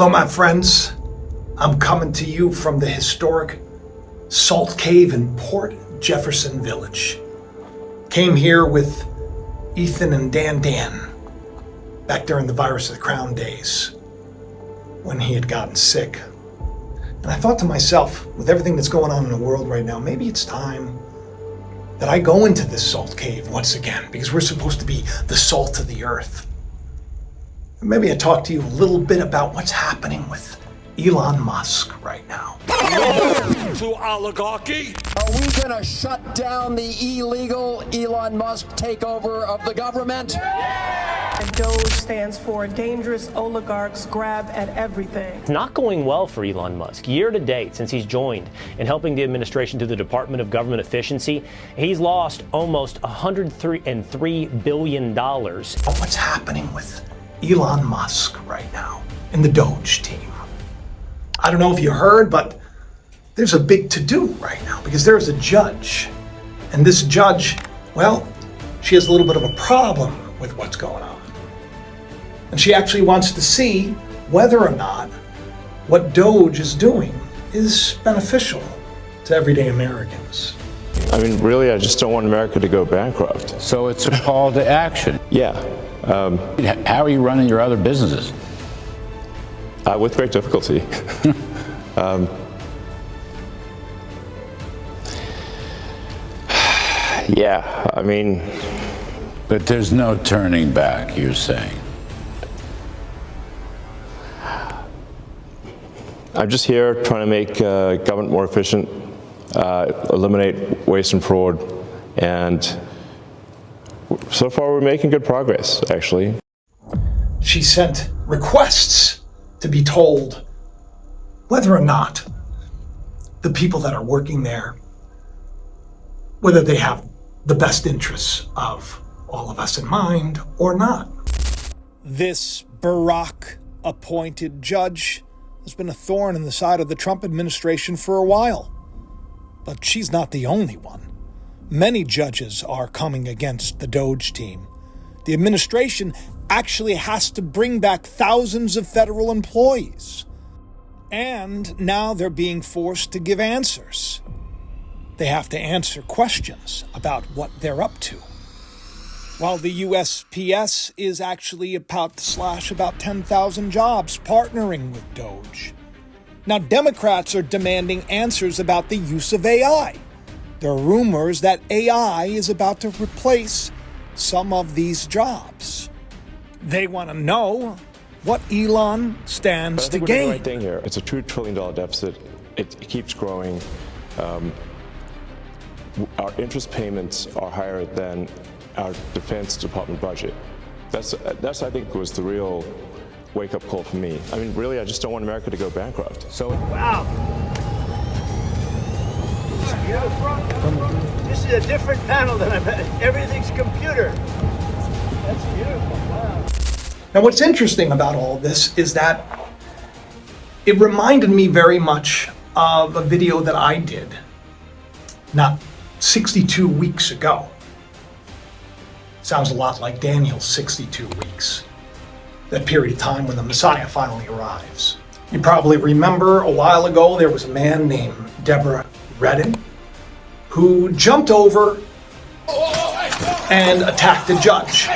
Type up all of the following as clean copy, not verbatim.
Hello, my friends. I'm coming to you from the historic Salt Cave in Port Jefferson Village. Came here with Ethan and Dan back during the Virus of the Crown days when he had gotten sick. And I thought to myself, with everything that's going on in the world right now, maybe it's time that I go into this salt cave once again, because we're supposed to be the salt of the earth. And maybe I talk to you a little bit about what's happening with Elon Musk right now. To oligarchy. Are we going to shut down the illegal Elon Musk takeover of the government? And DOGE stands for dangerous oligarchs grab at everything. It's not going well for Elon Musk. Year to date, since he's joined in helping the administration through the Department of Government Efficiency, he's lost almost $103 billion. What's happening with Elon Musk right now in the DOGE team? I don't know if you heard, but there's a big to-do right now because there's a judge. And this judge, well, she has a little bit of a problem with what's going on. And she actually wants to see whether or not what DOGE is doing is beneficial to everyday Americans. I mean, really, I just don't want America to go bankrupt. So it's a call to action. Yeah. How are you running your other businesses? With great difficulty. Yeah, I mean... But there's no turning back, you're saying? I'm just here trying to make government more efficient, eliminate waste and fraud, and so far we're making good progress, actually. She sent requests to be told whether or not the people that are working there, whether they have the best interests of all of us in mind or not. This Barack-appointed judge has been a thorn in the side of the Trump administration for a while. But she's not the only one. Many judges are coming against the DOGE team. The administration actually has to bring back thousands of federal employees. And now they're being forced to give answers. They have to answer questions about what they're up to. While the USPS is actually about to slash about 10,000 jobs partnering with DOGE. Now, Democrats are demanding answers about the use of AI. There are rumors that AI is about to replace some of these jobs. They want to know what Elon stands to gain. We're doing the right thing here. It's a $2 trillion deficit. It keeps growing. Our interest payments are higher than our Defense Department budget. That's I think was the real wake-up call for me. I mean, really, I just don't want America to go bankrupt. So wow. This is a different panel than I've had. Everything's computer. That's beautiful. Wow. Now, what's interesting about all this is that it reminded me very much of a video that I did not 62 weeks ago. Sounds a lot like Daniel's 62 weeks, that period of time when the Messiah finally arrives. You probably remember a while ago there was a man named Deborah who jumped over and attacked a judge.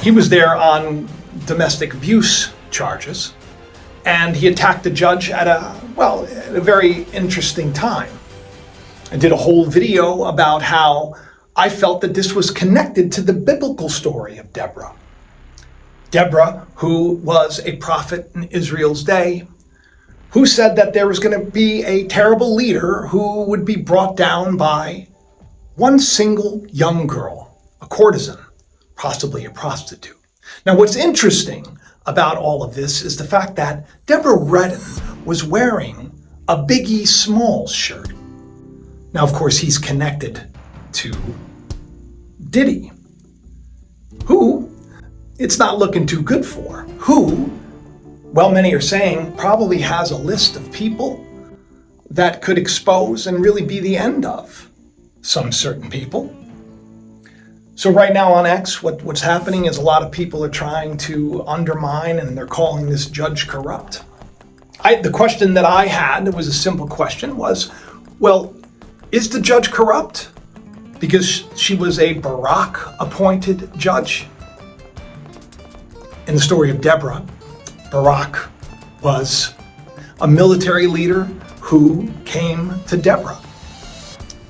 He was there on domestic abuse charges, and he attacked the judge at a very interesting time. I did a whole video about how I felt that this was connected to the biblical story of Deborah. Deborah, who was a prophet in Israel's day, who said that there was going to be a terrible leader who would be brought down by one single young girl, a courtesan, possibly a prostitute. Now, what's interesting about all of this is the fact that Deborah was wearing a Biggie Smalls shirt. Now, of course, he's connected to Diddy, who it's not looking too good for, who, well, many are saying probably has a list of people that could expose and really be the end of some certain people. So right now on X, what's happening is a lot of people are trying to undermine, and they're calling this judge corrupt. The question that I had, it was a simple question, was, well, is the judge corrupt? Because she was a Barack-appointed judge. In the story of Deborah, Barack was a military leader who came to Deborah.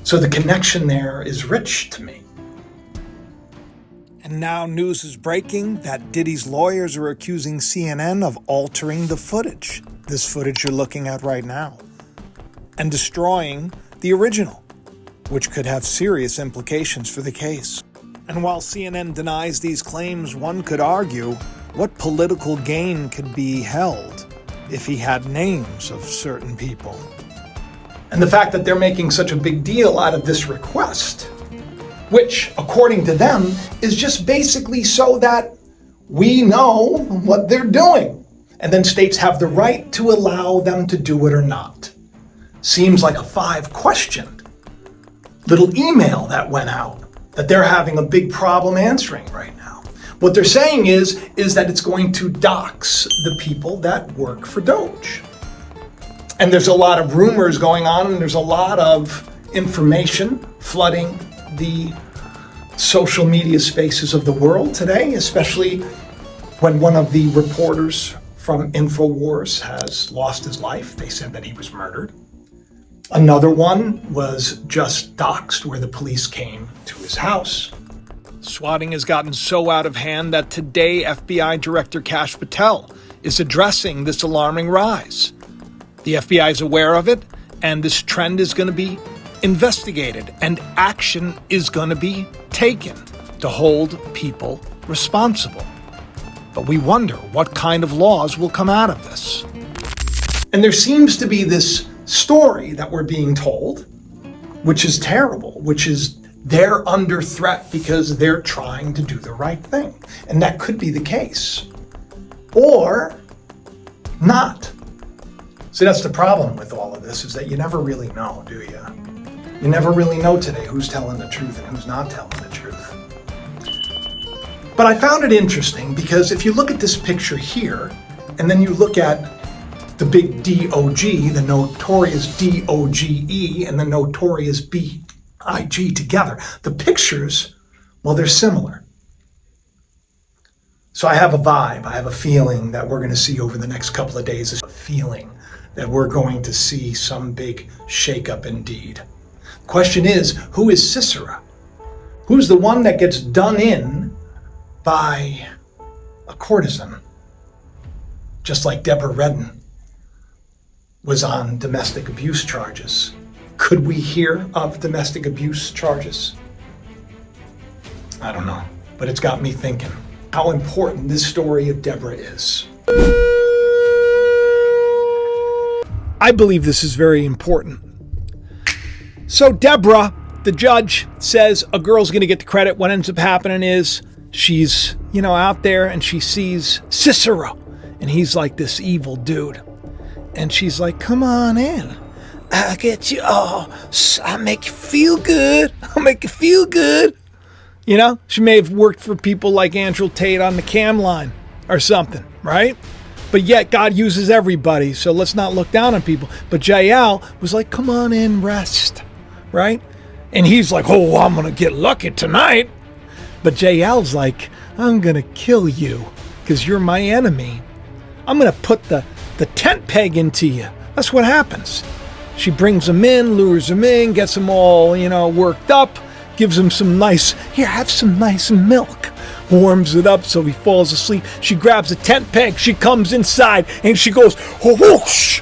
So the connection there is rich to me. And now news is breaking that Diddy's lawyers are accusing CNN of altering the footage. This footage you're looking at right now. And destroying the original, which could have serious implications for the case. And while CNN denies these claims, one could argue, what political gain could be held if he had names of certain people? And the fact that they're making such a big deal out of this request, which, according to them, is just basically so that we know what they're doing. And then states have the right to allow them to do it or not. Seems like a 5-question little email that went out that they're having a big problem answering right now. What they're saying is that it's going to dox the people that work for DOGE. And there's a lot of rumors going on, and there's a lot of information flooding the social media spaces of the world today, especially when one of the reporters from InfoWars has lost his life. They said that he was murdered. Another one was just doxxed, where the police came to his house. Swatting has gotten so out of hand that today FBI Director Kash Patel is addressing this alarming rise. The FBI is aware of it, and this trend is going to be investigated, and action is going to be taken to hold people responsible. But we wonder what kind of laws will come out of this. And there seems to be this story that we're being told, which is terrible, which is they're under threat because they're trying to do the right thing. And that could be the case. Or not. See, that's the problem with all of this, is that you never really know, do you? You never really know today who's telling the truth and who's not telling the truth. But I found it interesting because if you look at this picture here, and then you look at the big D.O.G.E, the notorious D.O.G.E, and the notorious B.I.G. together, the pictures, well, they're similar. So I have a vibe, I have a feeling that we're going to see over the next couple of days, a feeling that we're going to see some big shakeup indeed. Question is, who is Sisera? Who's the one that gets done in by a courtesan? Just like Deborah Redden was on domestic abuse charges. Could we hear of domestic abuse charges? I don't know, but it's got me thinking how important this story of Deborah is. I believe this is very important. So Deborah, the judge, says a girl's going to get the credit. What ends up happening is she's, out there and she sees Sisera, and he's like this evil dude. And she's like, come on in. I'll get you. Oh, I'll make you feel good. I'll make you feel good. She may have worked for people like Andrew Tate on the cam line or something, right? But yet God uses everybody, so let's not look down on people. But Jael was like, come on in, rest, right? And he's like, oh, I'm going to get lucky tonight. But Jael's like, I'm going to kill you because you're my enemy. I'm going to put the tent peg into you. That's what happens. She brings him in, lures him in, gets him all, worked up, gives him some nice, here, have some nice milk. Warms it up so he falls asleep. She grabs a tent peg, she comes inside, and she goes, whoosh!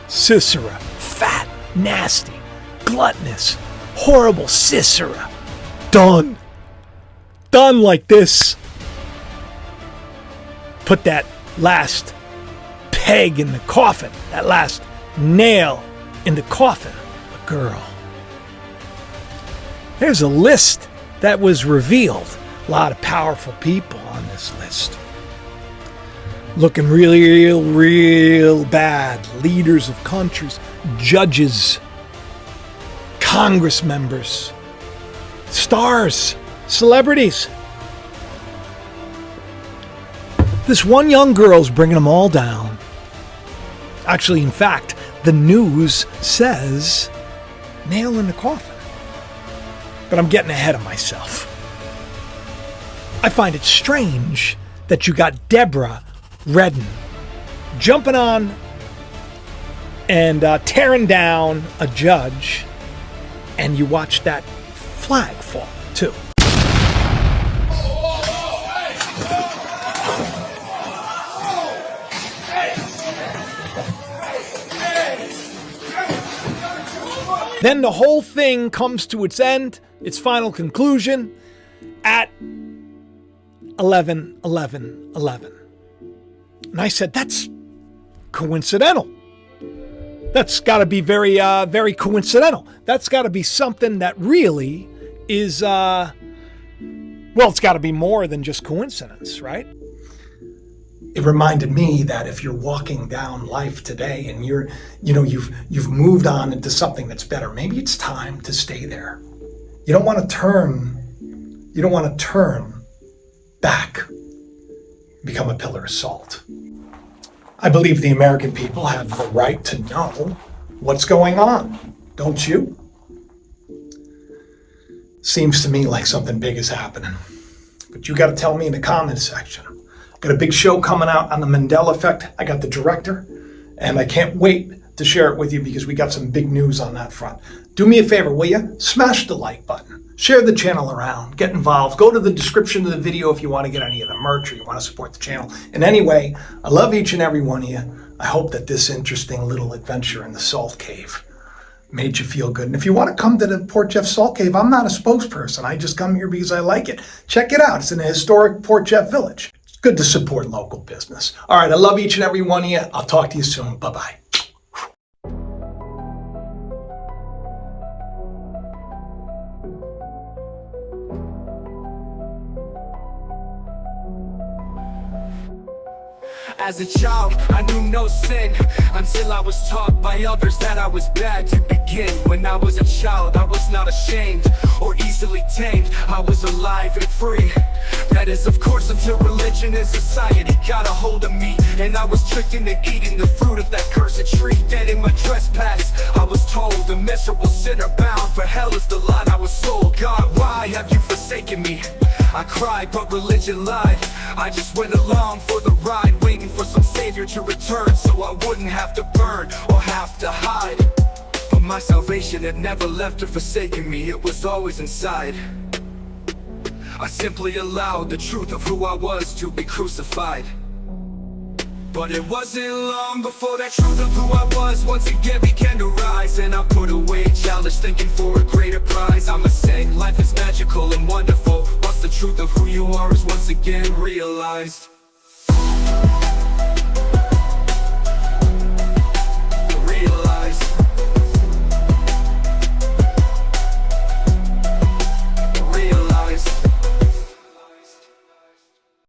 Sisera, fat, nasty, gluttonous, horrible Sisera. Done. Done like this. Put that last peg in the coffin, that last nail in the coffin, a girl. There's a list that was revealed. A lot of powerful people on this list. Looking real bad. Leaders of countries, judges, Congress members, stars, celebrities. This one young girl's bringing them all down. Actually, in fact, the news says nail in the coffin. But I'm getting ahead of myself. I find it strange that you got Deborah Redden jumping on and tearing down a judge, and you watch that flag fall, too. Then the whole thing comes to its end, its final conclusion, at 11/11/11. And I said, that's coincidental. That's got to be very, very coincidental. That's got to be something that really is, well, it's got to be more than just coincidence, right? It reminded me that if you're walking down life today and you've moved on into something that's better, maybe it's time to stay there. You don't want to turn back, become a pillar of salt. I believe the American people have the right to know what's going on, don't you? Seems to me like something big is happening. But you got to tell me in the comments section. Got a big show coming out on the Mandela effect. I got the director, and I can't wait to share it with you because we got some big news on that front. Do me a favor, will you? Smash the like button. Share the channel around. Get involved. Go to the description of the video if you want to get any of the merch or you want to support the channel. And anyway, I love each and every one of you. I hope that this interesting little adventure in the Salt Cave made you feel good. And if you want to come to the Port Jeff Salt Cave, I'm not a spokesperson. I just come here because I like it. Check it out. It's in a historic Port Jeff village. It's good to support local business. All right, I love each and every one of you. I'll talk to you soon. Bye-bye. As a child, I knew no sin until I was taught by others that I was bad to begin. When I was a child, I was not ashamed or easily tamed. I was alive and free. That is, of course, until religion and society got a hold of me, and I was tricked into eating the fruit of that cursed tree. Dead in my trespass, I was told, a miserable sinner bound for hell is the lot I was sold. God, why have you forsaken me? I cried, but religion lied. I just went along for the ride, waiting for some savior to return, so I wouldn't have to burn or have to hide. But my salvation had never left or forsaken me, it was always inside. I simply allowed the truth of who I was to be crucified. But it wasn't long before that truth of who I was once again began to rise, and I put away childish thinking for a greater prize. I'ma say life is magical and wonderful once the truth of who you are is once again realized.